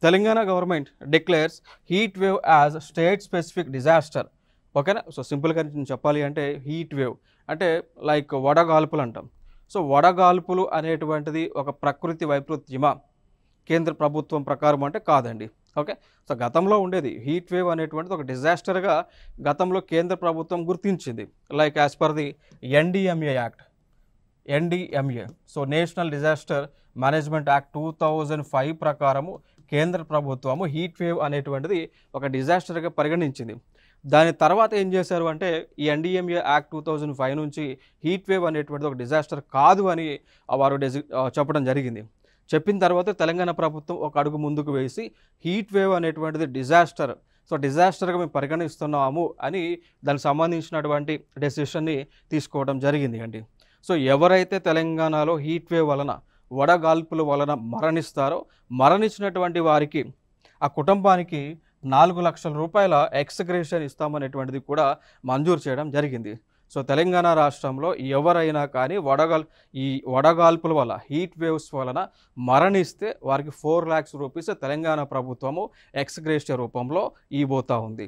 Telangana government declares heat wave as state specific disaster. ఓకేనా. So సింపుల్గా నేను చెప్పాలి అంటే హీట్ వేవ్ అంటే లైక్ వడగాల్పులు అంటాం. సో వడగాల్పులు అనేటువంటిది ఒక ప్రకృతి వైపరీత్యమా కేంద్ర ప్రభుత్వం ప్రకారం అంటే కాదండి. ఓకే. సో గతంలో ఉండేది హీట్ వేవ్ అనేటువంటిది ఒక డిజాస్టర్గా గతంలో కేంద్ర ప్రభుత్వం గుర్తించింది. Like as per the NDMA act, NDMA so national disaster management act 2005 ప్రకారము కేంద్ర ప్రభుత్వము హీట్ వేవ్ అనేటువంటిది ఒక డిజాస్టర్గా పరిగణించింది. దాని తర్వాత ఏం చేశారు అంటే ఈ ఎన్డిఎంఏ యాక్ట్ 2005 నుంచి హీట్ వేవ్ అనేటువంటిది ఒక డిజాస్టర్ కాదు అని వారు చెప్పడం జరిగింది. చెప్పిన తర్వాత తెలంగాణ ప్రభుత్వం ఒక అడుగు ముందుకు వేసి హీట్ వేవ్ అనేటువంటిది డిజాస్టర్, సో డిజాస్టర్గా మేము పరిగణిస్తున్నాము అని దానికి సంబంధించినటువంటి డెసిషన్ని తీసుకోవడం జరిగింది అండి. సో ఎవరైతే తెలంగాణలో హీట్ వేవ్ వలన వడగాల్పుల వలన మరణించినటువంటి వారికి ఆ కుటుంబానికి 4 లక్షల రూపాయల ఎక్స్‌గ్రేషన్ ఇస్తామనేటువంటిది కూడా మంజూరు చేయడం జరిగింది. సో తెలంగాణ రాష్ట్రంలో ఎవరైనా కానీ ఈ వడగాల్పుల వల్ల హీట్ వేవ్స్ వలన మరణిస్తే వారికి 4 లక్షల రూపీస్ తెలంగాణ ప్రభుత్వము ఎక్స్‌గ్రేషన్ రూపంలో ఇవ్వబోతా ఉంది.